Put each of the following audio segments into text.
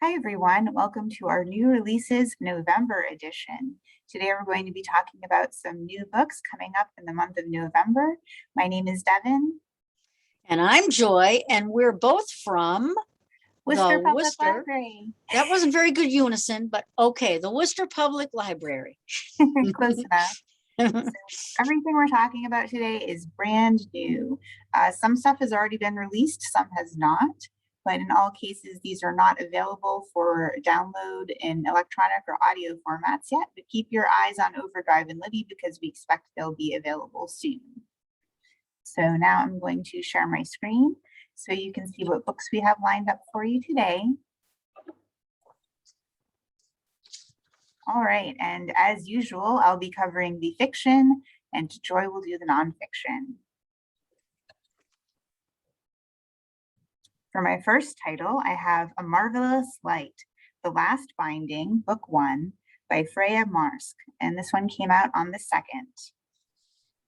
Hi, everyone. Welcome to our new releases November edition. Today, we're going to be talking about some new books coming up in the month of November. My name is Devon. And I'm Joy, and we're both from Worcester the Public Worcester. Library. That wasn't very good unison, but okay, the Worcester Public Library. Close enough. So everything we're talking about today is brand new. Some stuff has already been released, some has not. But in all cases, these are not available for download in electronic or audio formats yet. But keep your eyes on Overdrive and Libby because we expect they'll be available soon. So now I'm going to share my screen so you can see what books we have lined up for you today. All right, and as usual, I'll be covering the fiction and Joy will do the nonfiction. For my first title, I have A Marvelous Light, The Last Binding, Book 1, by Freya Marsk, and this one came out on the 2nd.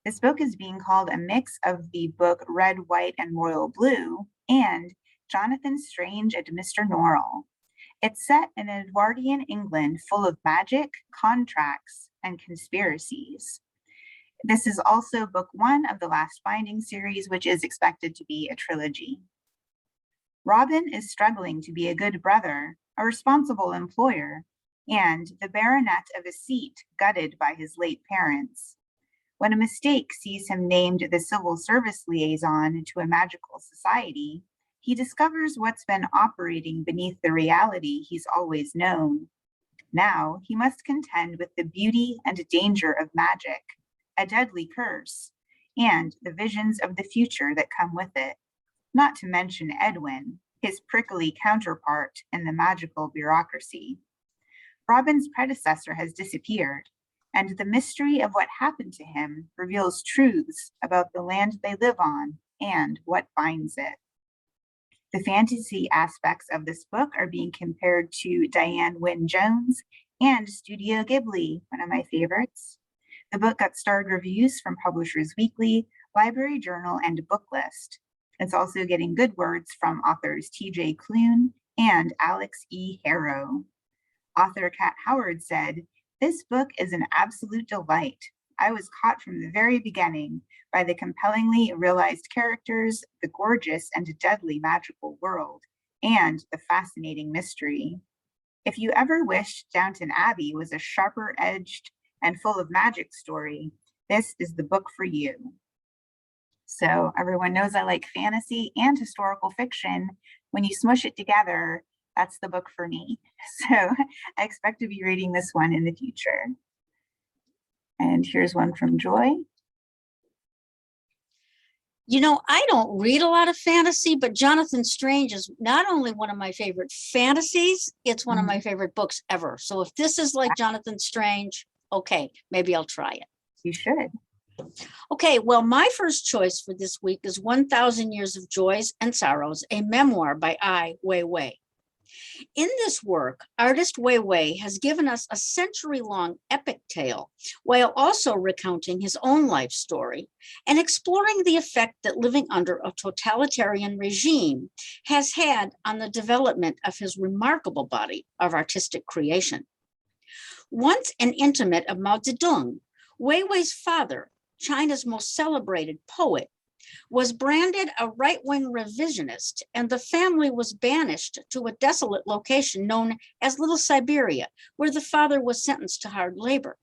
This book is being called a mix of the book Red, White, and Royal Blue and Jonathan Strange and Mr. Norrell. It's set in Edwardian England full of magic, contracts, and conspiracies. This is also book 1 of the Last Binding series, which is expected to be a trilogy. Robin is struggling to be a good brother, a responsible employer, and the baronet of a seat gutted by his late parents. When a mistake sees him named the civil service liaison to a magical society, he discovers what's been operating beneath the reality he's always known. Now he must contend with the beauty and danger of magic, a deadly curse, and the visions of the future that come with it. Not to mention Edwin, his prickly counterpart in the magical bureaucracy. Robin's predecessor has disappeared, and the mystery of what happened to him reveals truths about the land they live on and what binds it. The fantasy aspects of this book are being compared to Diane Wynne Jones and Studio Ghibli, one of my favorites. The book got starred reviews from Publishers Weekly, Library Journal, and Booklist. It's also getting good words from authors T.J. Klune and Alex E. Harrow. Author Kat Howard said, "This book is an absolute delight. I was caught from the very beginning by the compellingly realized characters, the gorgeous and deadly magical world, and the fascinating mystery. If you ever wished Downton Abbey was a sharper-edged and full of magic story, this is the book for you." So everyone knows I like fantasy and historical fiction. When you smush it together, that's the book for me. So I expect to be reading this one in the future. And here's one from Joy. You know, I don't read a lot of fantasy, but Jonathan Strange is not only one of my favorite fantasies, it's one of my favorite books ever. So if this is like Jonathan Strange, okay, maybe I'll try it. You should. Okay, well, my first choice for this week is 1,000 Years of Joys and Sorrows, a memoir by Ai Weiwei. In this work, artist Weiwei has given us a century-long epic tale, while also recounting his own life story and exploring the effect that living under a totalitarian regime has had on the development of his remarkable body of artistic creation. Once an intimate of Mao Zedong, Weiwei's father, China's most celebrated poet, was branded a right-wing revisionist, and the family was banished to a desolate location known as Little Siberia, where the father was sentenced to hard labor.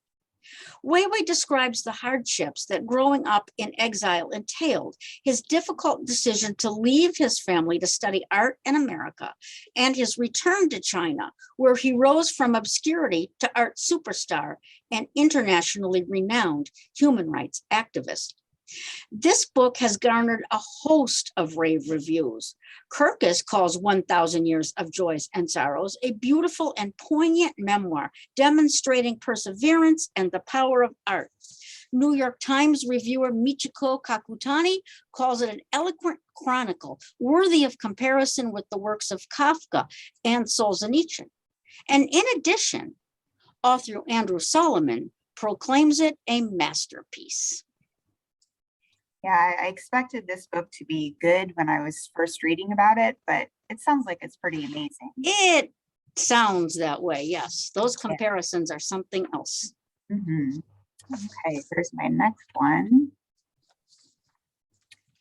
Weiwei describes the hardships that growing up in exile entailed, his difficult decision to leave his family to study art in America, and his return to China, where he rose from obscurity to art superstar and internationally renowned human rights activist. This book has garnered a host of rave reviews. Kirkus calls 1,000 Years of Joys and Sorrows a beautiful and poignant memoir demonstrating perseverance and the power of art. New York Times reviewer Michiko Kakutani calls it an eloquent chronicle worthy of comparison with the works of Kafka and Solzhenitsyn. And in addition, author Andrew Solomon proclaims it a masterpiece. Yeah, I expected this book to be good when I was first reading about it, but it sounds like it's pretty amazing. It Sounds that way, yes. Those comparisons are something else. Mhm. Okay, here's my next one.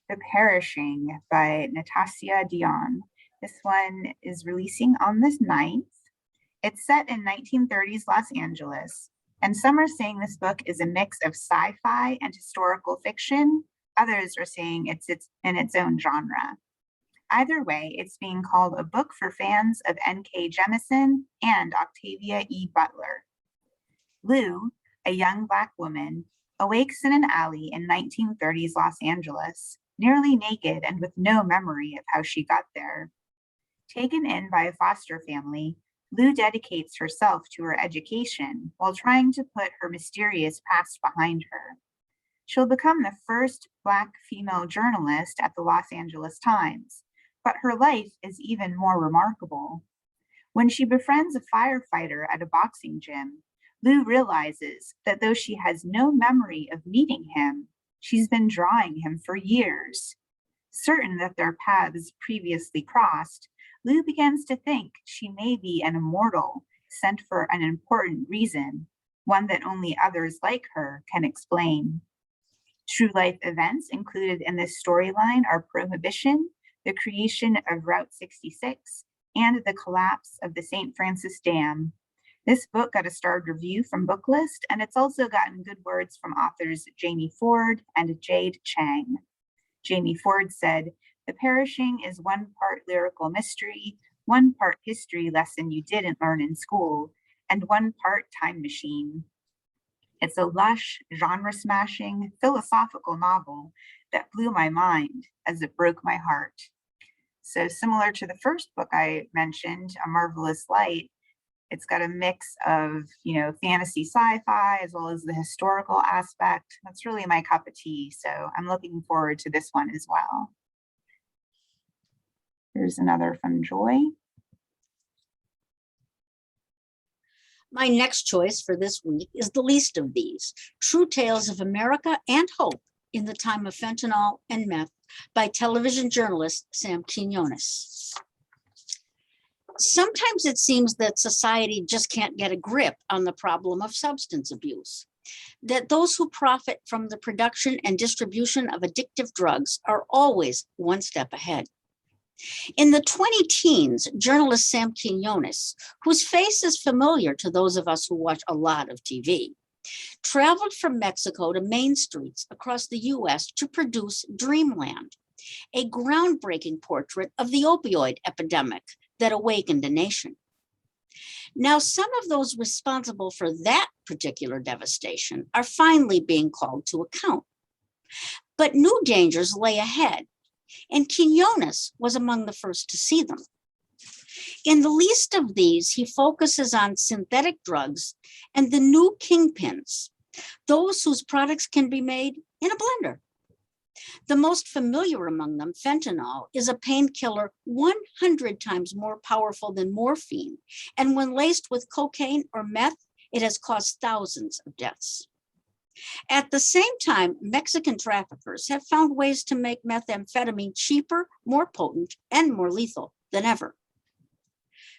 The Perishing by Natasha Dion. This one is releasing on the 9th. It's set in 1930s Los Angeles, and some are saying this book is a mix of sci-fi and historical fiction. Others are saying it's in its own genre. Either way, it's being called a book for fans of N.K. Jemisin and Octavia E. Butler. Lou, a young Black woman, awakes in an alley in 1930s Los Angeles, nearly naked and with no memory of how she got there. Taken in by a foster family, Lou dedicates herself to her education while trying to put her mysterious past behind her. She'll become the first Black female journalist at the Los Angeles Times, but her life is even more remarkable. When she befriends a firefighter at a boxing gym, Lou realizes that though she has no memory of meeting him, she's been drawing him for years. Certain that their paths previously crossed, Lou begins to think she may be an immortal sent for an important reason, one that only others like her can explain. True life events included in this storyline are Prohibition, the creation of Route 66, and the collapse of the St. Francis Dam. This book got a starred review from Booklist, and it's also gotten good words from authors Jamie Ford and Jade Chang. Jamie Ford said, "The Perishing is one part lyrical mystery, one part history lesson you didn't learn in school, and one part time machine. It's a lush, genre-smashing, philosophical novel that blew my mind as it broke my heart." So similar to the first book I mentioned, A Marvelous Light, it's got a mix of, fantasy sci-fi as well as the historical aspect. That's really my cup of tea. So I'm looking forward to this one as well. Here's another from Joy. My next choice for this week is The Least of These, True Tales of America and Hope in the Time of Fentanyl and Meth by television journalist Sam Quinones. Sometimes it seems that society just can't get a grip on the problem of substance abuse, that those who profit from the production and distribution of addictive drugs are always one step ahead. In the 20-teens, journalist Sam Quinones, whose face is familiar to those of us who watch a lot of TV, traveled from Mexico to main streets across the US to produce Dreamland, a groundbreaking portrait of the opioid epidemic that awakened a nation. Now, some of those responsible for that particular devastation are finally being called to account. But new dangers lay ahead, and Quinones was among the first to see them. In The Least of These, he focuses on synthetic drugs and the new kingpins, those whose products can be made in a blender. The most familiar among them, fentanyl, is a painkiller 100 times more powerful than morphine, and when laced with cocaine or meth, it has caused thousands of deaths. At the same time, Mexican traffickers have found ways to make methamphetamine cheaper, more potent, and more lethal than ever.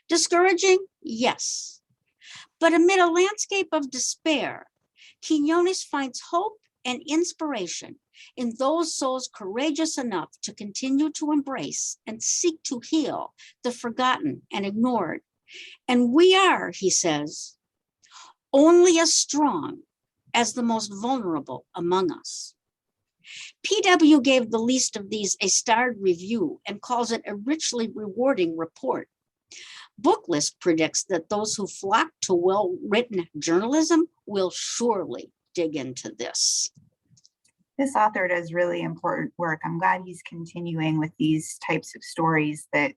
Discouraging? Yes. But amid a landscape of despair, Quinones finds hope and inspiration in those souls courageous enough to continue to embrace and seek to heal the forgotten and ignored. And we are, he says, only as strong as the most vulnerable among us. PW gave The Least of These a starred review and calls it a richly rewarding report. Booklist predicts that those who flock to well-written journalism will surely dig into this. This author does really important work. I'm glad he's continuing with these types of stories that,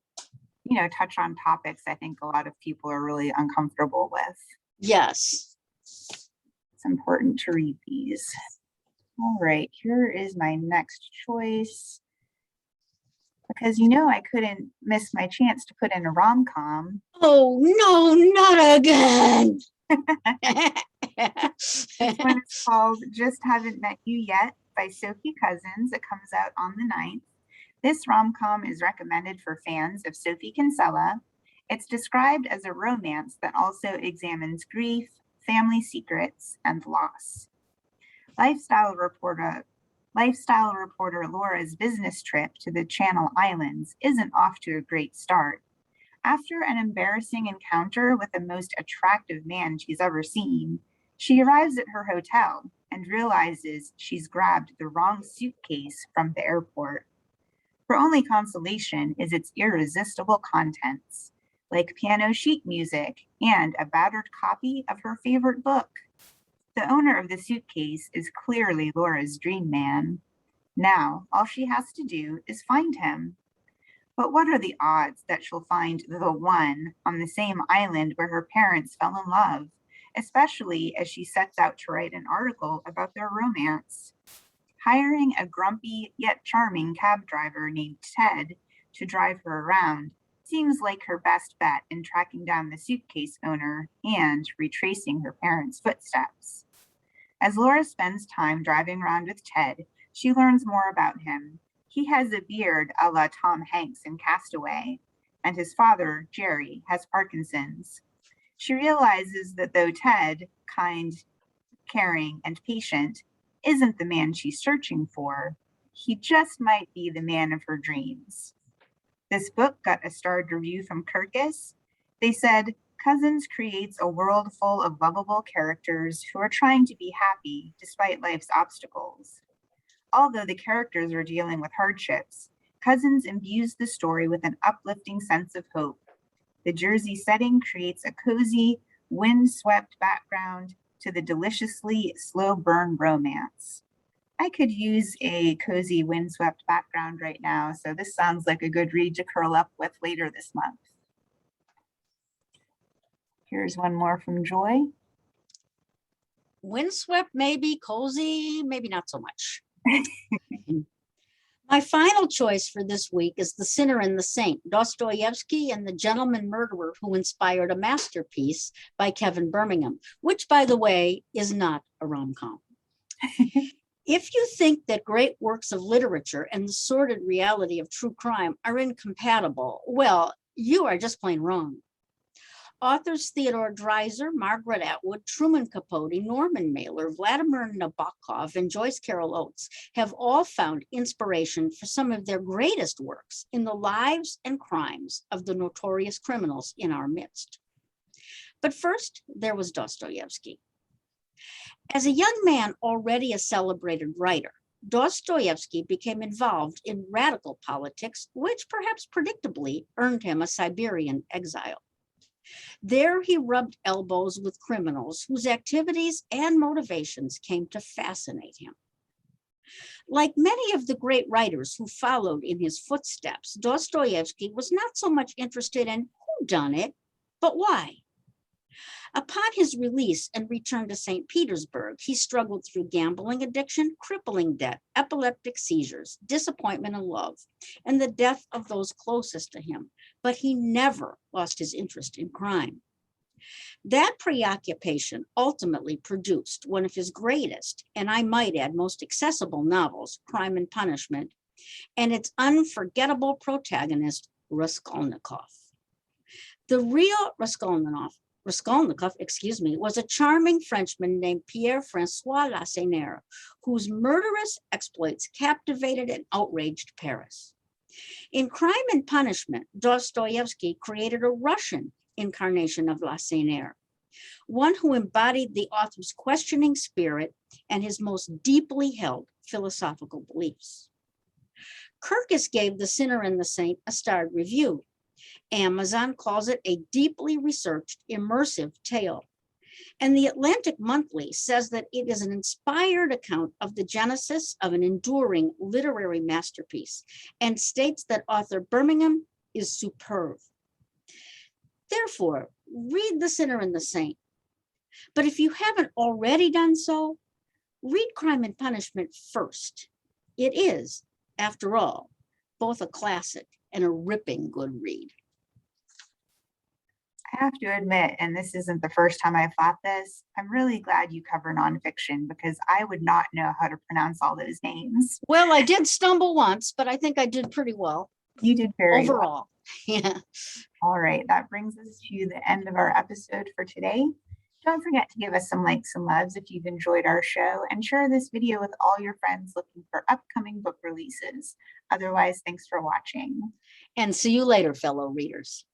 touch on topics I think a lot of people are really uncomfortable with. Yes. It's important to read these. All right, here is my next choice. Because I couldn't miss my chance to put in a rom-com. Oh, no, not again. This one is called Just Haven't Met You Yet by Sophie Cousins. It comes out on the 9th. This rom-com is recommended for fans of Sophie Kinsella It's described as a romance that also examines grief, family secrets, and loss. Lifestyle reporter Laura's business trip to the Channel Islands isn't off to a great start. After an embarrassing encounter with the most attractive man she's ever seen, she arrives at her hotel and realizes she's grabbed the wrong suitcase from the airport. Her only consolation is its irresistible contents, like piano sheet music and a battered copy of her favorite book. The owner of the suitcase is clearly Laura's dream man. Now, all she has to do is find him. But what are the odds that she'll find the one on the same island where her parents fell in love, especially as she sets out to write an article about their romance? Hiring a grumpy yet charming cab driver named Ted to drive her around seems like her best bet in tracking down the suitcase owner and retracing her parents' footsteps. As Laura spends time driving around with Ted, she learns more about him. He has a beard a la Tom Hanks in Castaway, and his father, Jerry, has Parkinson's. She realizes that though Ted, kind, caring, and patient, isn't the man she's searching for, he just might be the man of her dreams. This book got a starred review from Kirkus. They said, Cousins creates a world full of lovable characters who are trying to be happy despite life's obstacles. Although the characters are dealing with hardships, Cousins imbues the story with an uplifting sense of hope. The Jersey setting creates a cozy, wind-swept background to the deliciously slow burn romance. I could use a cozy, windswept background right now, so this sounds like a good read to curl up with later this month. Here's one more from Joy. Windswept, maybe, cozy, maybe not so much. My final choice for this week is The Sinner and the Saint, Dostoevsky and the Gentleman Murderer Who Inspired a Masterpiece by Kevin Birmingham, which, by the way, is not a rom-com. If you think that great works of literature and the sordid reality of true crime are incompatible, well, you are just plain wrong. Authors Theodore Dreiser, Margaret Atwood, Truman Capote, Norman Mailer, Vladimir Nabokov, and Joyce Carol Oates have all found inspiration for some of their greatest works in the lives and crimes of the notorious criminals in our midst. But first, there was Dostoevsky. As a young man already a celebrated writer, Dostoevsky became involved in radical politics, which perhaps predictably earned him a Siberian exile. There he rubbed elbows with criminals whose activities and motivations came to fascinate him. Like many of the great writers who followed in his footsteps, Dostoevsky was not so much interested in who done it, but why. Upon his release and return to St. Petersburg, he struggled through gambling addiction, crippling debt, epileptic seizures, disappointment in love, and the death of those closest to him. But he never lost his interest in crime. That preoccupation ultimately produced one of his greatest, and I might add most accessible novels, Crime and Punishment, and its unforgettable protagonist, Raskolnikov. The real Raskolnikov, was a charming Frenchman named Pierre-François Lacenaire, whose murderous exploits captivated and outraged Paris. In Crime and Punishment, Dostoevsky created a Russian incarnation of Lacenaire, one who embodied the author's questioning spirit and his most deeply held philosophical beliefs. Kirkus gave The Sinner and the Saint a starred review. Amazon calls it a deeply researched, immersive tale. And the Atlantic Monthly says that it is an inspired account of the genesis of an enduring literary masterpiece and states that author Birmingham is superb. Therefore, read The Sinner and the Saint. But if you haven't already done so, read Crime and Punishment first. It is, after all, both a classic and a ripping good read. I have to admit, and this isn't the first time I've thought this, I'm really glad you cover nonfiction because I would not know how to pronounce all those names. Well, I did stumble once, but I think I did pretty well. You did very overall. well. Yeah. All right, that brings us to the end of our episode for today. Don't forget to give us some likes and loves if you've enjoyed our show, and share this video with all your friends looking for upcoming book releases. Otherwise, thanks for watching. And see you later, fellow readers.